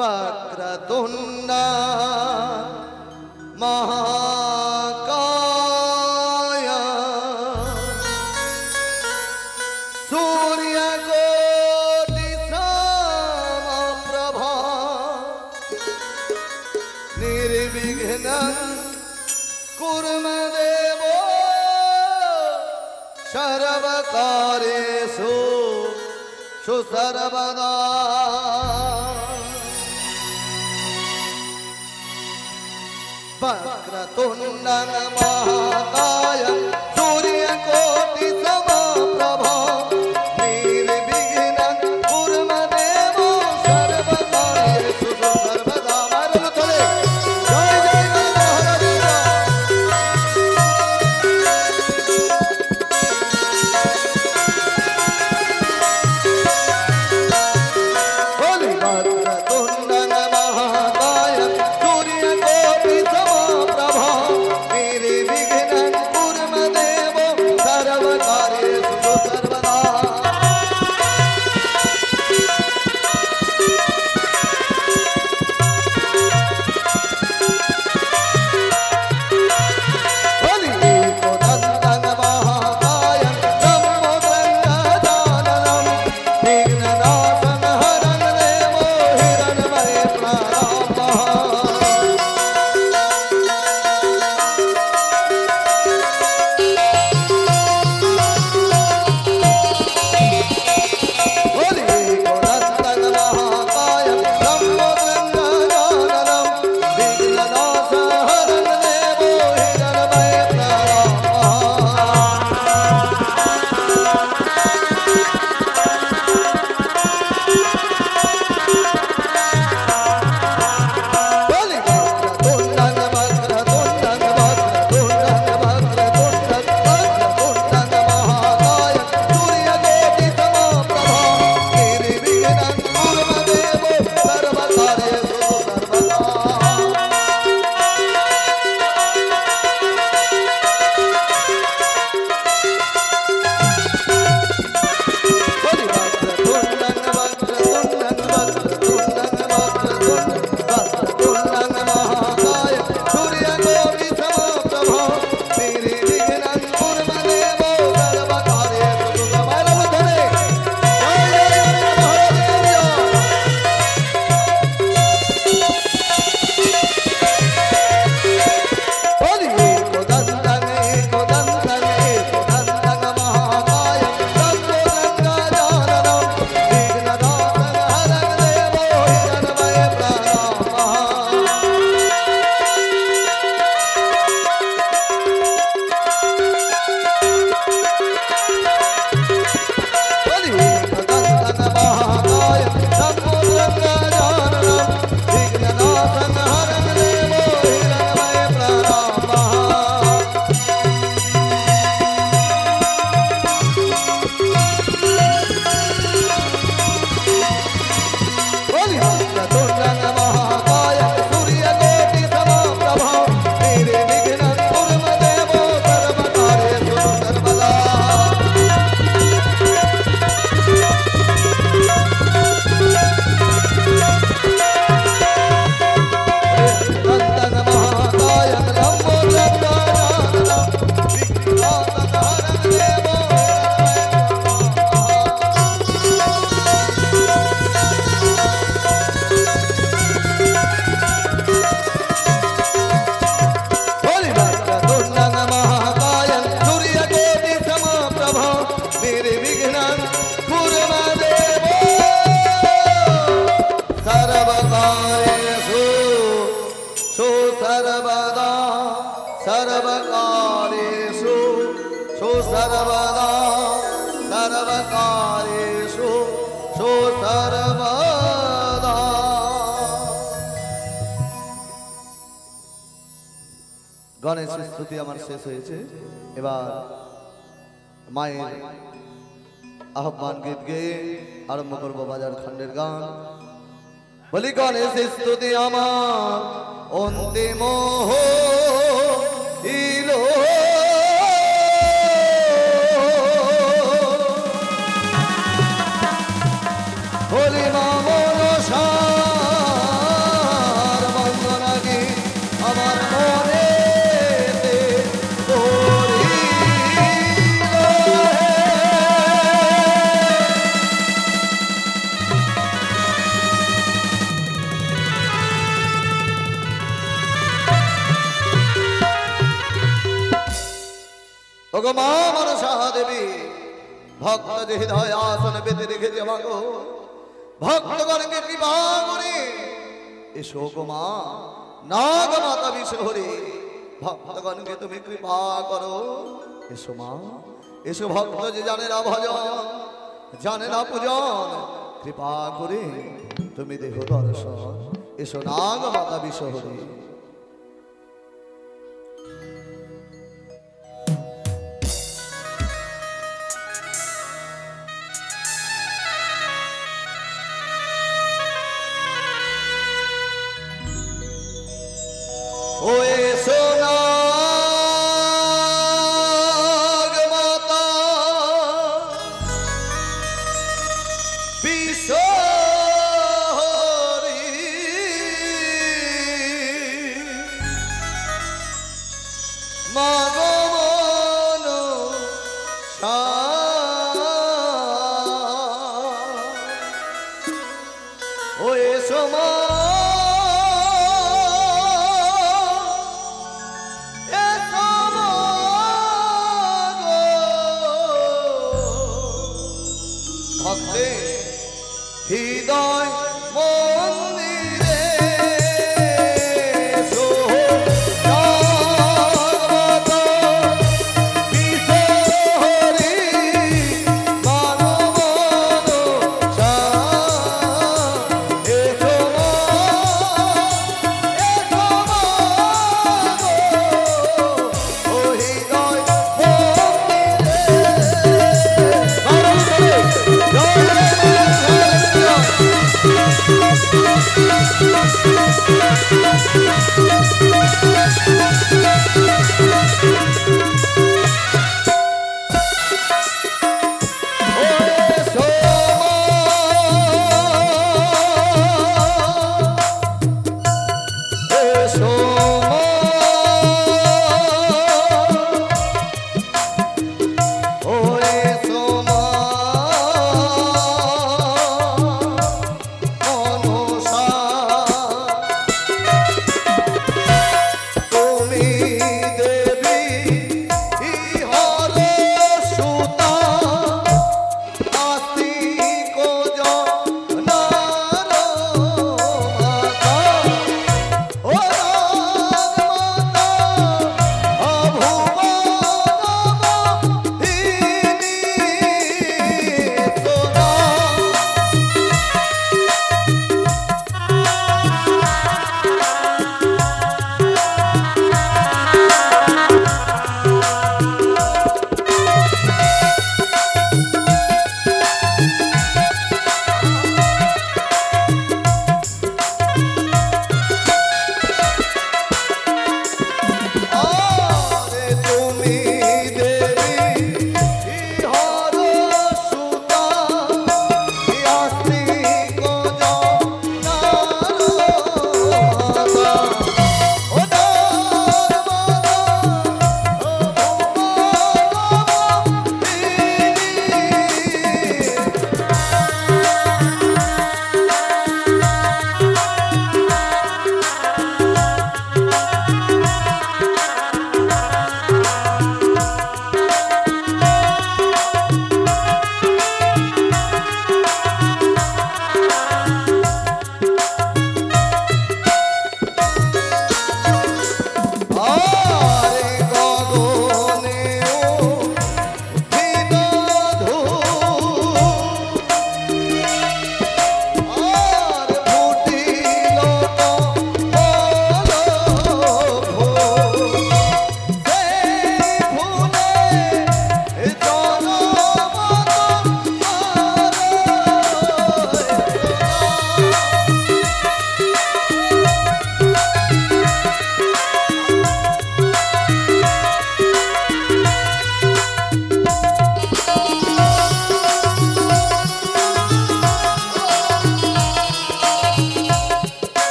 वक्रतुण्ड महाकाय सूर्यकोटि समप्रभा निर्विघ्नं कुरु मे देव सर्वकार्येषु सर्वदा। वक्रतुण्ड महाकाय सूर्यकोटि समप्रभा निर्विघ्नं कुरु मे देव सर्वकार्येषु सर्वदा। जय जय सर्वकार्येषु सर्वदा सर्वकार्येषु सर्वदा। गणेश स्तुति आमार शेष হয়েছে। এবার মায়ের আহ্বান গীত গেয়ে আরম্ভ করব বাজার খণ্ডের গান। বলি গণেশ স্তুতি আমার অন্তিম হইলো হরি মামন সা ওগো মা মনসা দেবী ভক্ত যে হৃদয় আসনে পেতে রেখেছে মাগো ভক্তগণকে কৃপা করে এসো গো মা নাগ মাতা বিশ্বহরি ভক্তগণকে তুমি কৃপা করো এসো মা এসো ভক্ত যে জানে না ভজন জানে না পূজন কৃপা করে তুমি দেহ দর্শন এসো নাগ মাতা বিশ্বহরি ওয়ে সোনাগ মাতা বিশ্বহরি মাগো মনসা ওয়ে সোমা হৃদয় মন্দিরে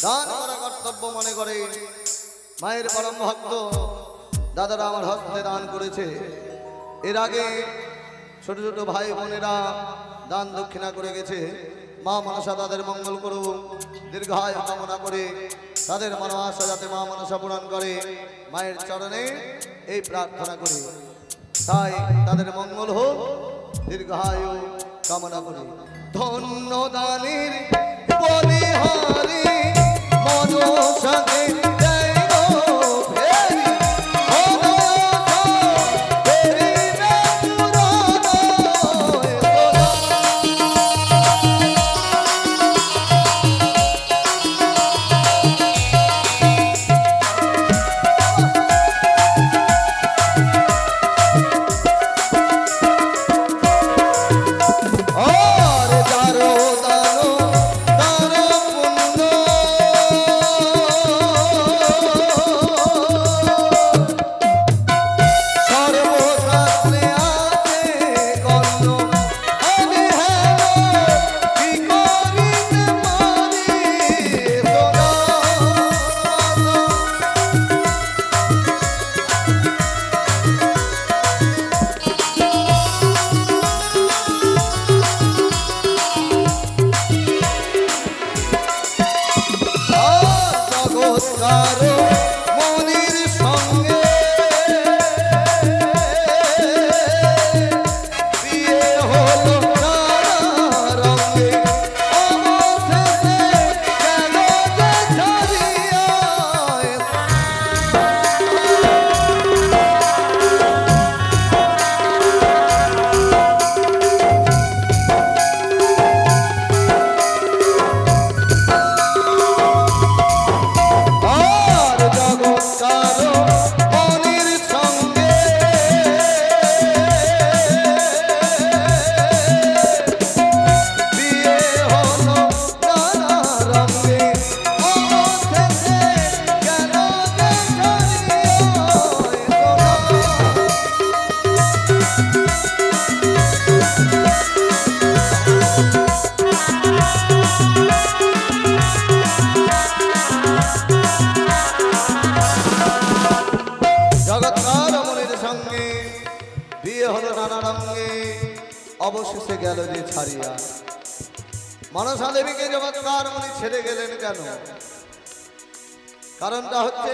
দান করা কর্তব্য মনে করে মায়ের পরম ভক্ত দাদারা আমার হস্তে দান করেছে। এর আগে ছোট ছোট ভাই বোনেরা দান দক্ষিণা করে গেছে। মা মনসা তাদের মঙ্গল করুক, দীর্ঘায়ু কামনা করে তাদের মনোবাসা যাতে মা মনসা পূরণ করে মায়ের চরণে এই প্রার্থনা করি। তাই তাদের মঙ্গল হোক, দীর্ঘায়ু কামনা করি। ধন্য দানের বলিহারি মনসাকে অবশেষে গেল যে ছাড়িয়া। মনসা দেবীকে জগৎকার মুনি ছেড়ে গেলেন কেন? কারণটা হচ্ছে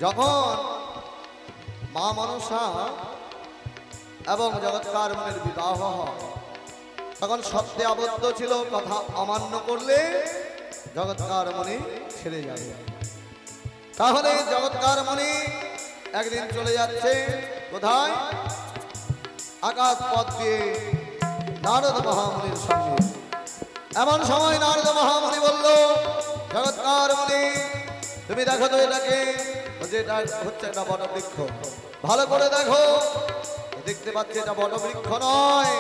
যখন মা মনসা এবং জগৎকার মুনির বিবাহ হয় তখন সত্যে আবদ্ধ ছিল, কথা অমান্য করলে জগৎকার মুনি ছেড়ে যাবে। তাহলে জগৎকার মুনি একদিন চলে যাচ্ছে কোথায়? আকাশ পথ দিয়ে নারদ মহামুনির সঙ্গে। এমন সময় নারদ মহামুনি বলল, জগৎকার মুনি তুমি দেখো তো এটাকে, যেটা হচ্ছে একটা বটবৃক্ষ, ভালো করে দেখো। দেখতে পাচ্ছি এটা বটবৃক্ষ নয়,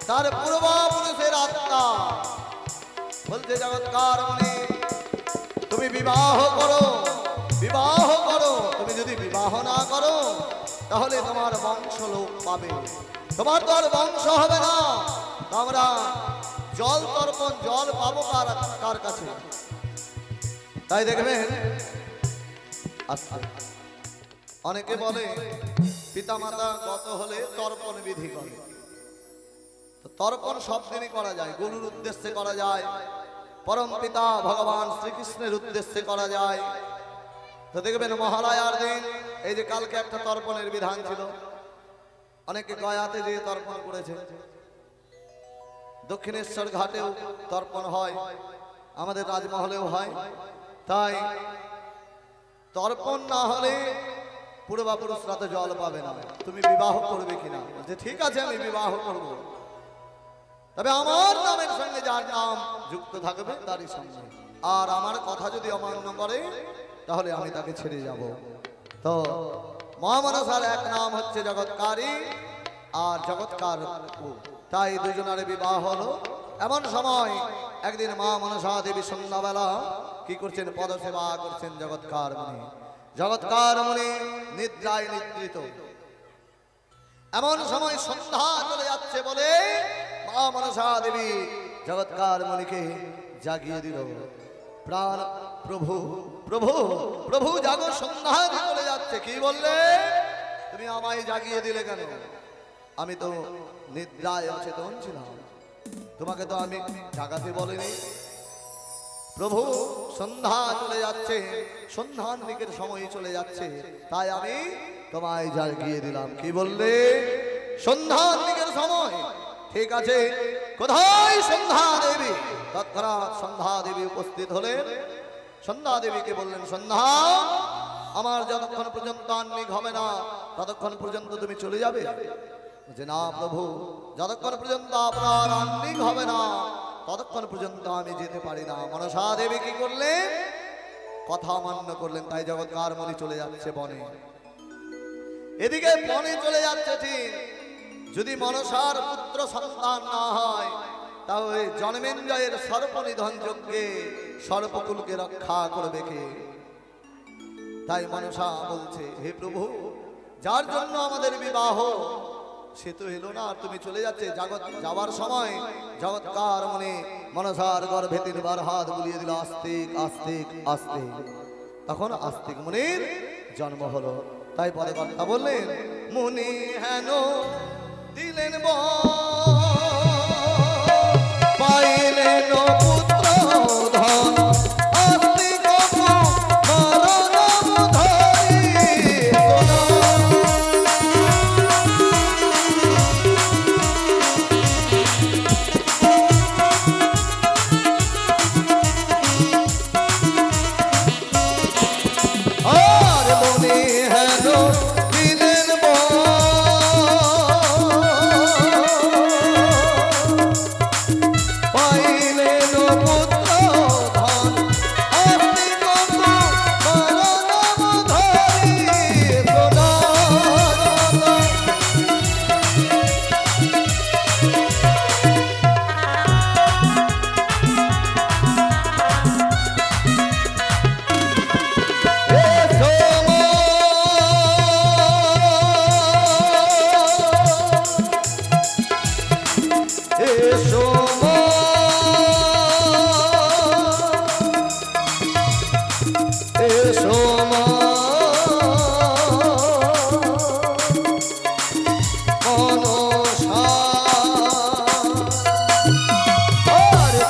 তার পূর্বপুরুষের আত্মা। বলছে জগৎকার মুনি তুমি বিবাহ করো, বিবাহ করো। তুমি যদি বিবাহ না করো তাহলে তোমার বংশ লোপ পাবে, তোমার তো আর বংশ হবে না। আমরা জল তর্পণ, জল পাবো কার কাছে? তাই দেখবেন অনেকে বলে পিতা মাতা গত হলে তর্পণ বিধি করে। তর্পণ সব দিনই করা যায়, গুরুর উদ্দেশ্যে করা যায়, পরম পিতা ভগবান শ্রীকৃষ্ণের উদ্দেশ্যে করা যায়। তো দেখবেন মহালয়ার দিন, এই যে কালকে একটা তর্পণের বিধান ছিল, অনেকে গয়াতে যে তর্পণ করেছে, দক্ষিণেশ্বর ঘাটেও তর্পণ হয়, আমাদের রাজমহলেও হয়। তাই তর্পণ না হলে পূর্বপুরুষরা তো জল পাবে না। তুমি বিবাহ করবে কিনা? যে ঠিক আছে আমি বিবাহ করব, তবে আমার নামের সঙ্গে যার নাম যুক্ত থাকবে তারই সঙ্গে, আর আমার কথা যদি অমান্য করে তাহলে আমি তাকে ছেড়ে যাব। তো মা মনসার এক নাম হচ্ছে জগৎকারী আর জগৎকার। তাই দুজনের বিবাহ হলো। এমন সময় একদিন মা মনসা দেবী সন্ধ্যাবেলা কি করছেন? পদসেবা করছেন জগৎকার মুনি। জগৎকার মুনি নিদ্রায় নিদ্রিত। এমন সময় সন্ধ্যা চলে যাচ্ছে বলে মা মনসা দেবী জগৎকার মনিকে জাগিয়ে দিল। প্রাণ প্রভু প্রভু প্রভু জাগো, সন্ধ্যা চলে যাচ্ছে। কি বললে? তুমি আমায় জাগিয়ে দিলে কেন? আমি তো নিদ্রায় অচেতন ছিলাম, তোমাকে তো আমি জাগাতে বলিনি। প্রভু সন্ধ্যা চলে যাচ্ছে, সন্ধ্যার দিকের সময় চলে যাচ্ছে, তাই আমি তোমায় জাগিয়ে দিলাম। কি বললে? সন্ধ্যার দিকের সময়। ঠিক আছে, কোথায় সন্ধ্যা দেবী? তৎক্ষণাৎ সন্ধ্যা দেবী উপস্থিত হলেন। সন্ধ্যা দেবীকে বললেন, সন্ধ্যা, আমার যতক্ষণ পর্যন্ত আহ্নিক হবে না ততক্ষণ পর্যন্ত তুমি চলে যাবে? যে না প্রভু, যতক্ষণ পর্যন্ত আপনার আহ্নিক হবে না ততক্ষণ পর্যন্ত আমি যেতে পারি না। মনসা দেবী কি করলেন? কথা অমান্য করলেন। তাই জগৎকার মনি চলে যাচ্ছে বনে। এদিকে বনে চলে যাচ্ছে ঠিক, যদি মনসার পুত্র সন্তান না হয় তাহলে জন্মেঞ্জয়ের সর্পনিধন যজ্ঞে সর্পকুলকে রক্ষা করবে কে? তাই মনসা বলছে, হে প্রভু, যার জন্য আমাদের বিবাহ সে তো এলো না, তুমি চলে যাচ্ছে। যাওয়ার সময় জগৎকার মনে মনসার গর্ভে 3 বার হাত বুলিয়ে দিল, আস্তিক আস্তিক আস্তিক। তখন আস্তিক মুনির জন্ম হলো। তাই পরে কথা বললেন, মুনি হেন দিলেন পাইলেন পুত্র ধন, আস্তিক মরণ ধরি। আর মুনি হেন দিলেন পাইলেন পুত্র ধন, আস্তিক মরণ ধরি। সোনা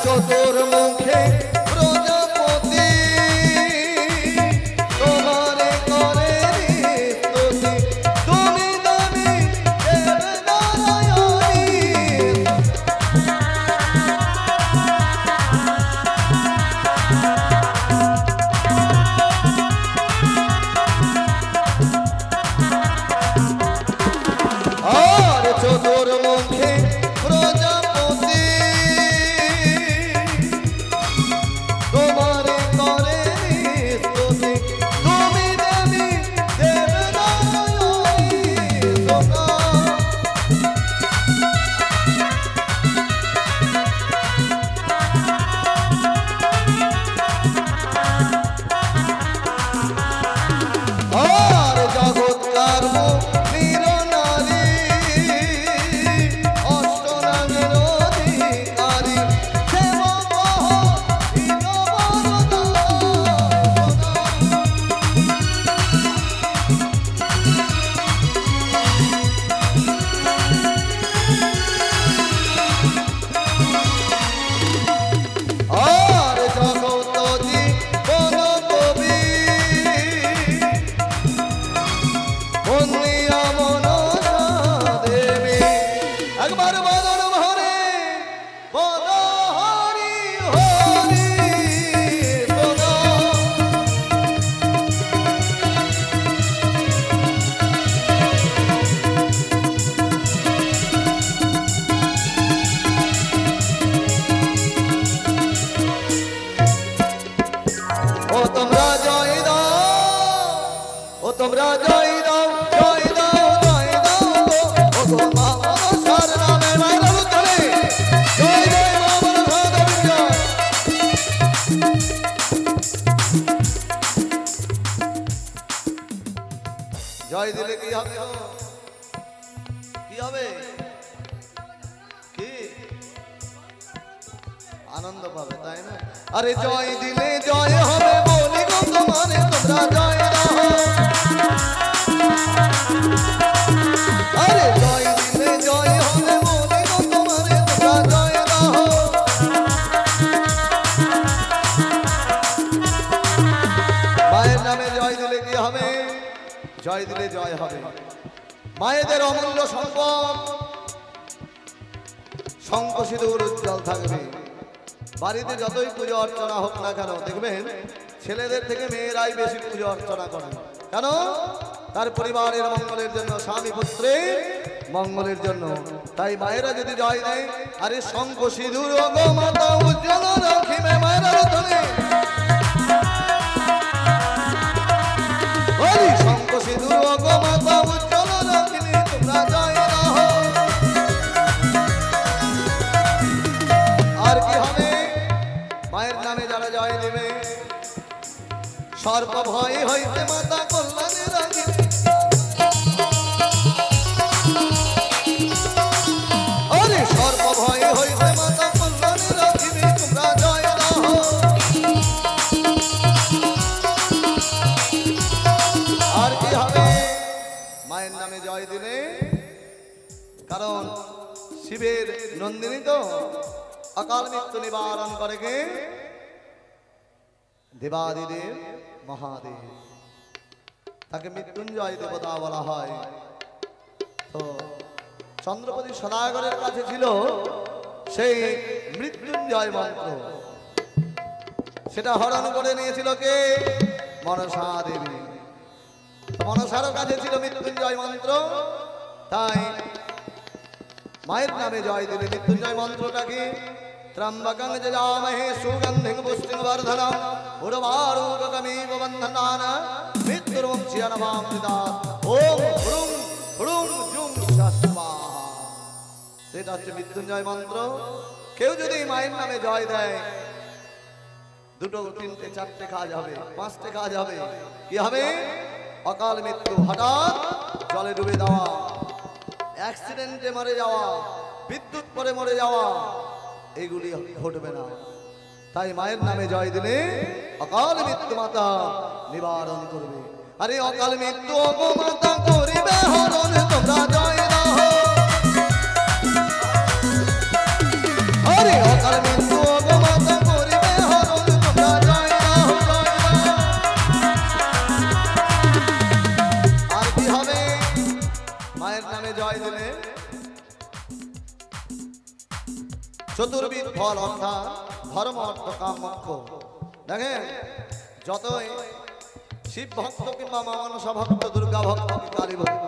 চতুর্মুখে প্রজাপতি তোমারে করে স্তুতি, তুমি দামি দেবনারায়ণী। আর চতুর্মুখে প্রজাপতি তোমারে করে স্তুতি, তুমি দেবী দেবনারায়ণী। সোনা আর জগৎকার নিরনারী, অষ্টনাগের অধিকারী, সেবক আর জগৎ কোন কবি বন্দিয়া মনসা দেবী। একবার বদন ভরে বদ হরি হরি। সোনা ও তোমরা জয় দাও, ও তোমরা জয় দাও, জয় দাও, জয় দাও গো। ও গো মা মনসার নামে মাইরাল করে জয় জয় মা মনসা দেবী জয়। জয় দিলে কি হবে গো? কি হবে? কি আনন্দ পাবে, তাই না? আরে জয় দিলে জয় হবে বলি গো তোমারে তোমরা জয় দাও। আরে জয় দিলে জয় হবে বলি গো তোমারে তোমরা জয় দাও। মায়ের নামে জয় দিলে কি হবে? জয় দিলে জয় হবে। মায়েদের অমূল্য সম্পদ শঙ্খ সিঁদুর উজ্জ্বল থাকবে। বাড়িতে যতই পুজো অর্চনা হোক না কেন দেখবেন ছেলেদের থেকে মেয়েরাই বেশি পুজো অর্চনা করে। কেন? তার পরিবারের মঙ্গলের জন্য, স্বামী পুত্রের মঙ্গলের জন্য। তাই মায়েরা যদি জয় দেয়, আরে শঙ্খ সিঁদুর গো মাতা উজ্জ্বল রাখিবে মায়েরা রতনে। বলি শঙ্খ সিঁদুর গো মাতা উজ্জ্বল রাখিবে তোমরা জয় দাও। আর কি হবে? মায়ের নামে যারা জয় দেবে সর্ব ভয় হইতে মাতা কল্যাণে রাখিবে। আরে সর্ব ভয় হইতে মাতা কল্যাণে রাখিবে তোমরা জয় দাও। আর কি হবে? মায়ের নামে জয় দিলে, কারণ শিবের নন্দিনী তো অকাল মৃত্যু নিবারণ করে কে? দেবাদিদেব মহাদেব। তাকে মৃত্যুঞ্জয় দেবতা বলা হয়। তো চন্দ্রপতি সদাগরের কাছে ছিল সেই মৃত্যুঞ্জয় মন্ত্র। সেটা হরণ করে নিয়েছিল কে? মনসা দেবী। মনসার কাছে ছিল মৃত্যুঞ্জয় মন্ত্র। তাই মায়ের নামে জয় দিলে মৃত্যুঞ্জয় মন্ত্রটাকে ত্রম্বকং যজামহে সুগন্ধিং পুষ্টিং বর্ধনম উর্বারুকমেব বন্ধনান মৃত্যুর্মুচ্যনমামৃতাৎ ওম হুং হুং জুং স্বাহা। সেটা হচ্ছে মৃত্যুঞ্জয় মন্ত্র। কেউ যদি মায়ের নামে জয় দেয়, দুটো, তিনটে, চারটে কাজ হবে, পাঁচটে কাজ হবে। কি হবে? অকাল মৃত্যু, হঠাৎ জলে ডুবে দেওয়া, অ্যাক্সিডেন্টে মরে যাওয়া, বিদ্যুৎ পরে মরে যাওয়া, এগুলি ঘটবে না। তাই মায়ের নামে জয় দিলে অকাল মৃত্যু মাতা নিবারণ করবে। আরে অকাল মৃত্যু গো মাতা করিবে হরণ তোমরা জয় দাও। আরে অকাল মৃত্যু গো মাতা করিবে হরণ তোমরা জয় দাও, জয় দাও। আর কি হবে? মায়ের নামে জয় দিলে চতুর্বিধ ফল, অর্থাৎ ধর্ম, অর্থ, কাম, মোক্ষ। দেখেন যতই শিব ভক্ত কিংবা মনসা ভক্ত, দুর্গা ভক্ত, কালী ভক্ত,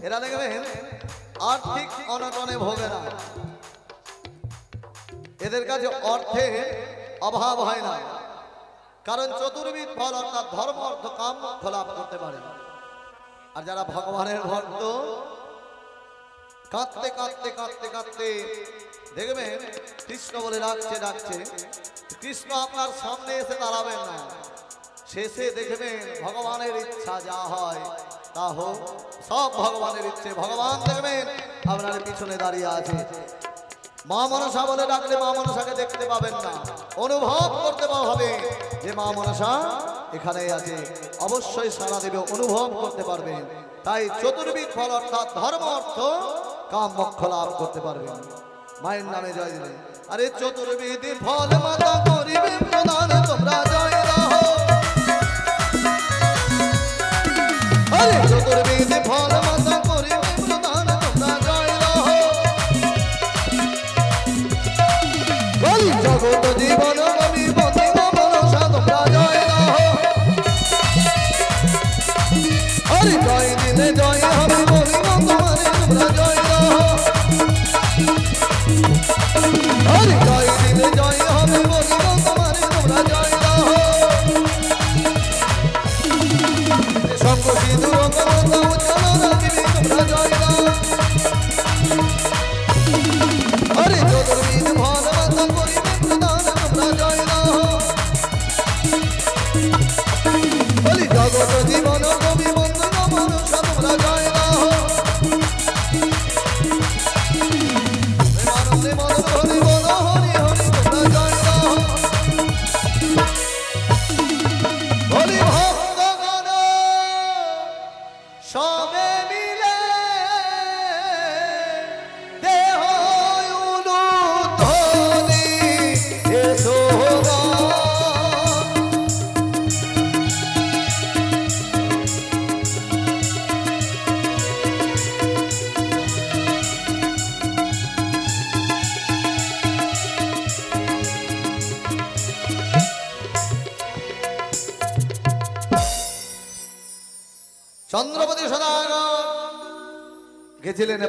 এরা দেখবেন আর্থিক অনটনে ভোগে না। এদের কাছে অর্থের অভাব হয় না, কারণ চতুর্বিধ ফল অর্থাৎ ধর্ম, অর্থ, কাম, মোক্ষ লাভ করতে পারে। আর যারা ভগবানের ভক্ত, কাঁদতে কাঁদতে কাঁদতে কাঁদতে দেখবেন কৃষ্ণ বলে ডাকছে ডাকছে, কৃষ্ণ আপনার সামনে এসে দাঁড়াবেন না। শেষে দেখবেন ভগবানের ইচ্ছা যা হয় তা হোক, সব ভগবানের ইচ্ছে। ভগবান দেখবেন আপনার পিছনে দাঁড়িয়ে আছে। মা মনসা বলে ডাকলে মা মনসাকে দেখতে পাবেন না, অনুভব করতে হবে যে মা মনসা এখানেই আছে। অবশ্যই সাড়া দেবে, অনুভব করতে পারবেন। তাই চতুর্বিধ ফল অর্থাৎ ধর্ম, অর্থ, কাম, মোক্ষ লাভ করতে পারবেন মায়ের নামে জয় দিলে। আরে চতুর্বিধ ফল মাতা করিবে প্রদান তোমরা জয় দাও। আরে চতুর্বিধ ফল মাতা করিবে প্রদান তোমরা জয় দাও। বলি জগত জীবন কবি বন্দে মনসা তোমরা জয় দাও। আরে জয় দিলে জয় হবে বলি তোমারে তোমরা জয় দাও। আরে জয় দিলে জয় হবে বলি তোমারে তোমরা জয় দাও। শঙ্খ সিঁদুর মাতা উজ্জ্বল রাখিবে তোমরা জয় দাও। আরে চতুর্বিধ ফল মাতা করিবে প্রদান তোমরা জয় দাও। বলি জগত জীবন কবি বন্ধু মনসা তোমরা জয় দাও। হরি হরি তোমরা জয় চন্দ্রপতি সদাগর গেছিলেন